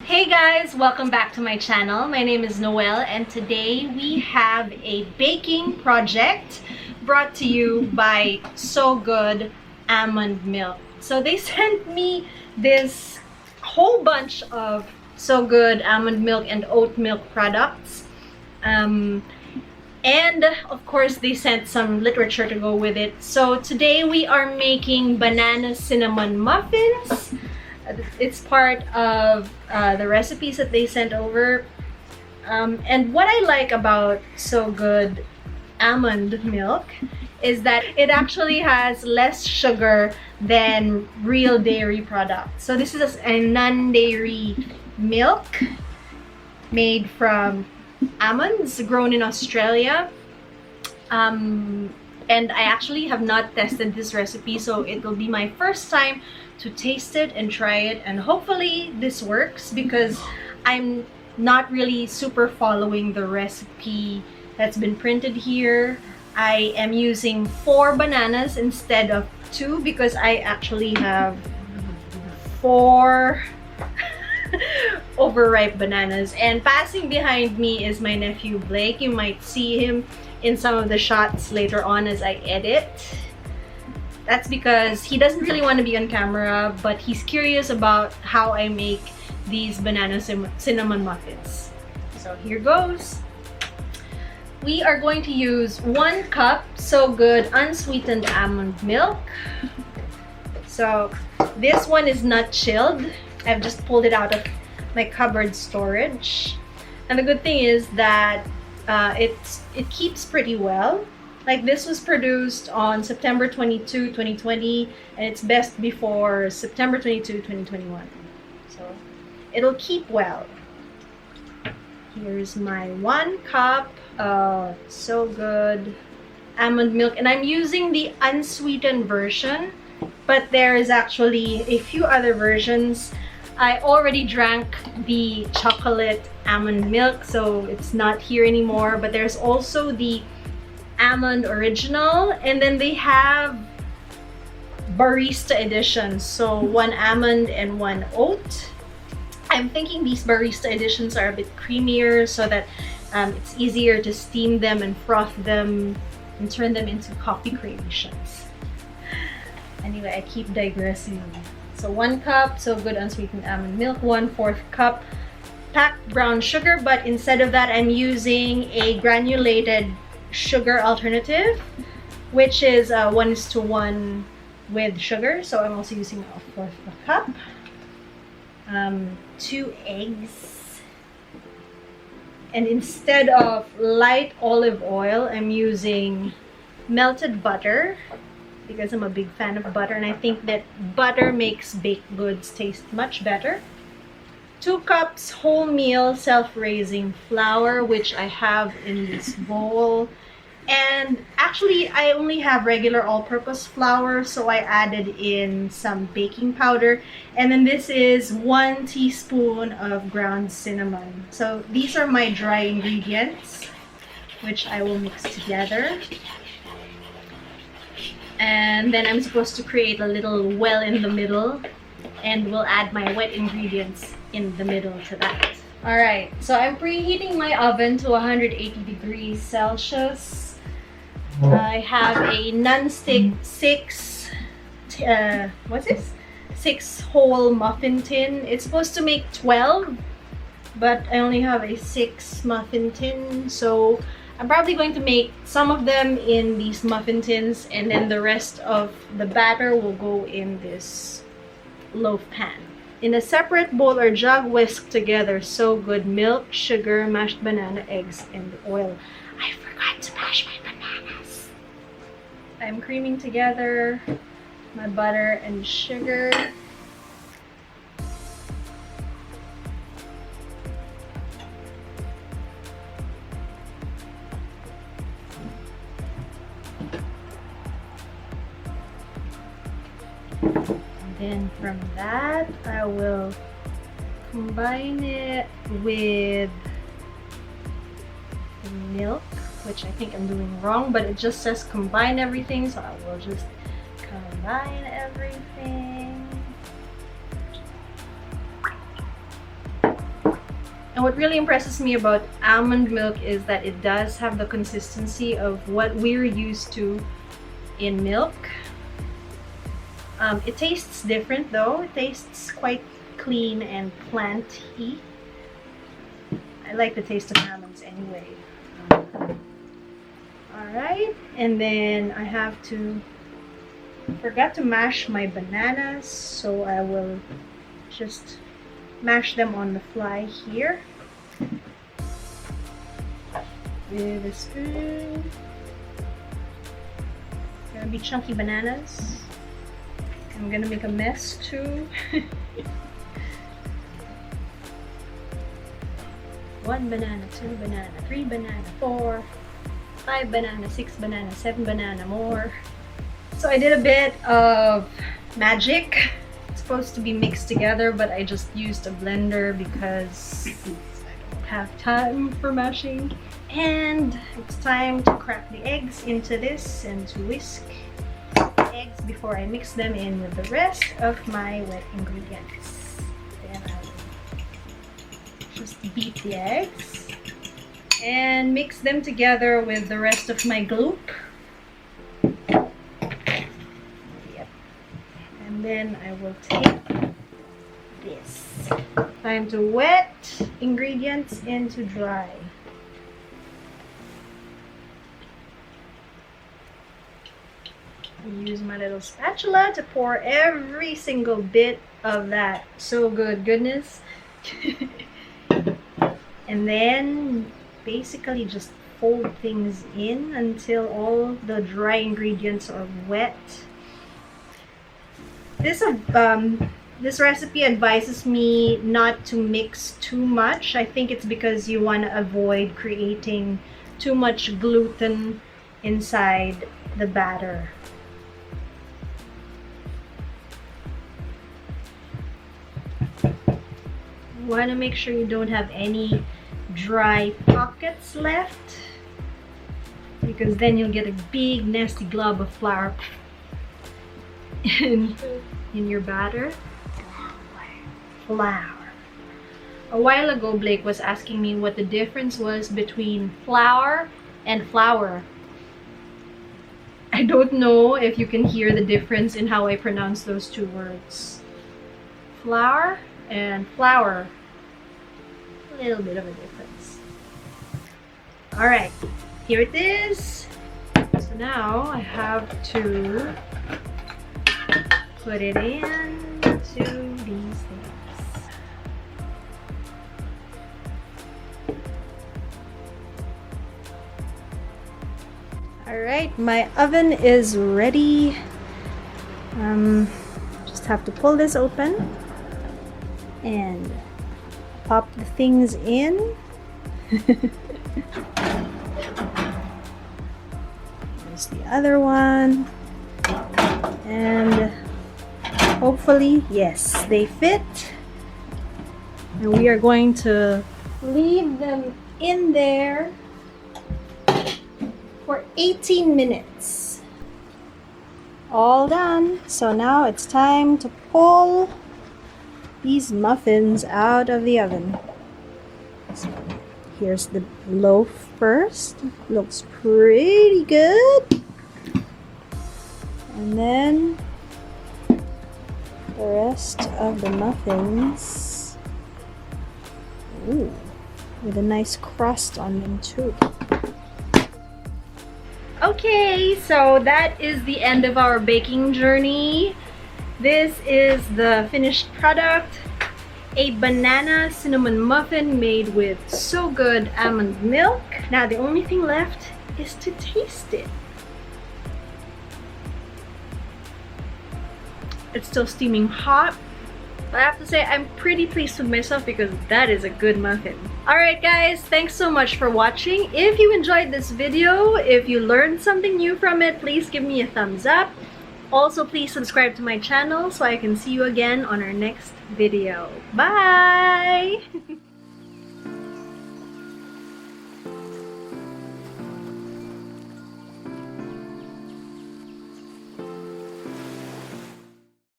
Hey guys, welcome back to my channel. My name is Noelle and today we have a baking project brought to you by So Good Almond Milk. So they sent me this whole bunch of So Good almond milk and oat milk products. And of course they sent some literature to go with it. So today we are making banana cinnamon muffins. It's part of the recipes that they sent over. And what I like about So Good almond milk is that it actually has less sugar than real dairy products. So this is a non-dairy milk made from almonds grown in Australia. And I actually have not tested this recipe, so it will be my first time to taste it and try it, and hopefully this works because I'm not really super following the recipe that's been printed here. I am using 4 bananas instead of 2 because I actually have 4 overripe bananas. And passing behind me is my nephew Blake. You might see him in some of the shots later on as I edit. That's because he doesn't really want to be on camera, but he's curious about how I make these banana cinnamon muffins. So here goes. We are going to use 1 cup So Good unsweetened almond milk. So this one is not chilled. I've just pulled it out of my cupboard storage. And the good thing is that it keeps pretty well. Like, this was produced on September 22, 2020, and it's best before September 22, 2021. So it'll keep well. Here's my 1 cup of So Good almond milk, and I'm using the unsweetened version, but there is actually a few other versions. I already drank the chocolate almond milk, so it's not here anymore, but there's also the almond original, and then they have barista editions, so 1 almond and 1 oat. I'm thinking these barista editions are a bit creamier so that it's easier to steam them and froth them and turn them into coffee creations. Anyway, I keep digressing. So 1 cup So Good unsweetened almond milk, 1/4 cup packed brown sugar, but instead of that I'm using a granulated sugar alternative, which is 1:1 with sugar. So I'm also using 1/4 cup. 2 eggs, and instead of light olive oil I'm using melted butter because I'm a big fan of butter, and I think that butter makes baked goods taste much better. 2 cups wholemeal self-raising flour, which I have in this bowl. And actually, I only have regular all-purpose flour, so I added in some baking powder. And then this is 1 teaspoon of ground cinnamon. So these are my dry ingredients, which I will mix together. And then I'm supposed to create a little well in the middle, and we'll add my wet ingredients in the middle to that. Alright, so I'm preheating my oven to 180 degrees Celsius. I have a non-stick 6 hole muffin tin. It's supposed to make 12, but I only have a 6 muffin tin, so I'm probably going to make some of them in these muffin tins, and then the rest of the batter will go in this loaf pan. In a separate bowl or jug, whisk together So Good milk, sugar, mashed banana, eggs, and oil. I forgot to mash my bananas. I'm creaming together my butter and sugar. Then from that, I will combine it with the milk, which I think I'm doing wrong, but it just says combine everything, so I will just combine everything. And what really impresses me about almond milk is that it does have the consistency of what we're used to in milk. It tastes different though. It tastes quite clean and planty. I like the taste of almonds anyway. Alright, and then I forgot to mash my bananas, so I will just mash them on the fly here with a spoon. Gonna be chunky bananas. I'm gonna make a mess too. 1 banana, 2 banana, 3 banana, 4, 5 banana, 6 banana, 7 banana, more. So I did a bit of magic. It's supposed to be mixed together, but I just used a blender because I don't have time for mashing. And it's time to crack the eggs into this and to whisk the eggs before I mix them in with the rest of my wet ingredients. Then I will just beat the eggs and mix them together with the rest of my gloop. And then I will take this. Time to wet ingredients into dry. Use my little spatula to pour every single bit of that so good goodness. And then basically just fold things in until all the dry ingredients are wet. This recipe advises me not to mix too much. I think it's because you want to avoid creating too much gluten inside the batter. You want to make sure you don't have any dry pockets left, because then you'll get a big nasty glob of flour in your batter. Flour. A while ago, Blake was asking me what the difference was between flour and flour. I don't know if you can hear the difference in how I pronounce those two words. Flour and flour. A little bit of a difference. Alright, here it is. So now I have to put it into these things. Alright, my oven is ready. Just have to pull this open and pop the things in. There's the other one. And hopefully, yes, they fit. And we are going to leave them in there for 18 minutes. All done. So now it's time to pull these muffins out of the oven. So here's the loaf first. Looks pretty good. And then the rest of the muffins. Ooh, with a nice crust on them too. Okay, so that is the end of our baking journey. This is the finished product. A banana cinnamon muffin made with So Good almond milk. Now the only thing left is to taste it. It's still steaming hot, but I have to say I'm pretty pleased with myself because that is a good muffin. Alright guys, thanks so much for watching. If you enjoyed this video, if you learned something new from it, please give me a thumbs up. Also, please subscribe to my channel so I can see you again on our next video. Bye!